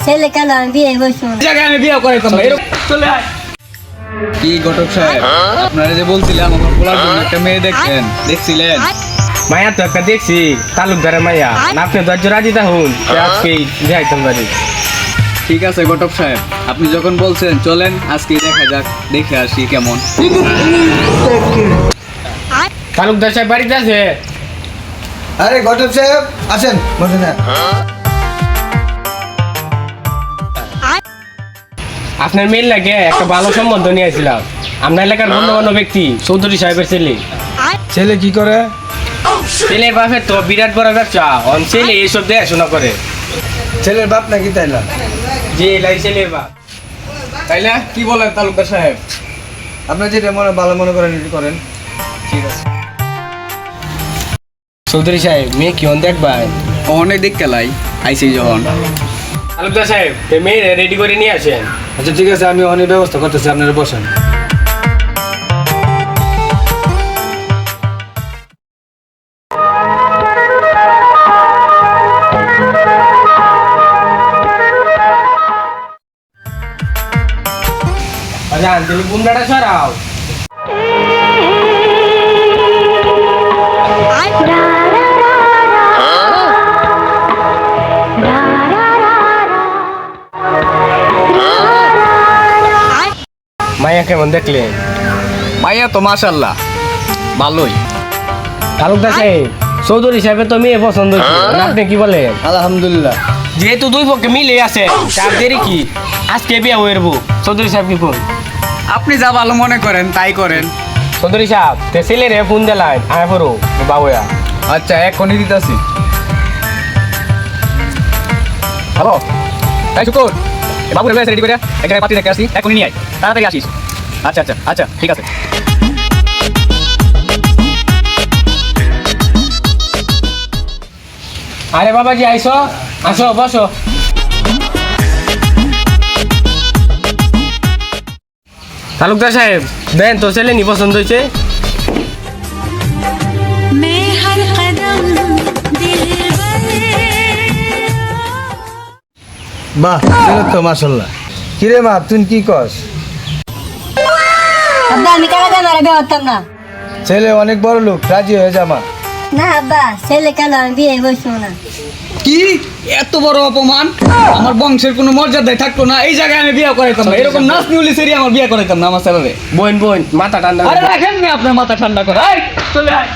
ছেলে কেন আমি বিয়ে বসবো না। জায়গায় আমি বিয়ে করে কম এরকম চলে আয়। কি ঘটক সাহেব, আপনারা যে বলছিলাম আমার পোলার জন্য একটা মেয়ে দেখছেন, দেখছিলেন? মায়া তো একটা দেখছি তালুকদারের মায়া, আপনি ধৈর্য রাজি থাকুন আজকেই যাইতাম বাড়ি। ঠিক আছে ঘটক সাহেব, আপনি যখন বলছেন চলেন আজকে দেখা যাক, দেখে আসি কেমন। তালুকদার সাহেব বাড়িতে আছে? আরে ঘটক সাহেব আসেন, বসেন। আপনার মেয়ের লাগে একটা ভালো সম্বন্ধ নিয়ে আসছিলাম। আপনার এলাকার গণ্যমান্য ব্যক্তি চৌধুরী সাহেবের ছেলে। ছেলে কি করে? ছেলের বাপের তো বিরাট বড় ব্যবসা, ছেলে এইসব দেখাশোনা করে। ছেলের বাপ নাকি তাই না? যে এলাই ছেলের বাপ। তাইলে কি বলেন তালুকদার সাহেব? আপনার যেটা ভালো মনে করেন এটি করেন। ঠিক আছে। চৌধুরী সাহেব মেয়ে কি দেখবা? অনেক দিক কেলাই আইসি যখন। তালুকদার সাহেব মেয়ে রেডি করে নিয়ে আসেন। আচ্ছা ঠিক আছে, আমি অনেক ব্যবস্থা করতেছি, আপনারা বসেন। আচ্ছা তুমি বুমড়াটা সরাও। মায়া কেমন দেখলেন? মাইয়া তো মাশাআল্লাহ ভালোই। তালুকদার সাহেব চৌধুরী সাহেবের তো মেয়ে পছন্দ হয়েছে, আপনি কি বলেন? আলহামদুলিল্লাহ। যেহেতু দুই পক্ষে মিলে আছে তার দেরি কি, আজকে বিয়ে হয়ে যাবো। চৌধুরী সাহেব কি কোন? আপনি যা ভালো মনে করেন তাই করেন। চৌধুরী সাহেব তে ছেলের ফোন দিলাম আয় পড়ো বাবুয়া। আচ্ছা এখনই দিতেছি। হ্যালো তাই শুকুর, বাবুর রেডি করে এক জায়গায় পার্টি দেখে আসি, এখনই নিয়ে আয়, তাড়াতাড়ি আসিস। আচ্ছা আচ্ছা আচ্ছা ঠিক আছে। আরে বাবাজি আইসো, আসো বসো। তালুকদার সাহেব দেন তো ছেলে নি পছন্দ হয়েছে। বাহ, ছেলে তো মাশাআল্লাহ। কিরে মা, তুই কি কস? আব্বা আমি কেন আমার বিয়ে হতাম না। ছেলে অনেক বড় লোক, রাজি হয়ে যা মা। না আব্বা ছেলে কেন আমি বিয়ে বসবো না। কি এত বড় অপমান! আমার বংশের কোনো মর্যাদায় থাকতো না, এই জায়গায় আমি বিয়ে করাইতাম না। এরকম নাচ নিউলি সেরি আমার বিয়ে করাইতাম না আমার ছেলেরে। বোন বোন মাথা ঠান্ডা। আরে রাখেন না আপনার মাথা ঠান্ডা করে। চলে আয়।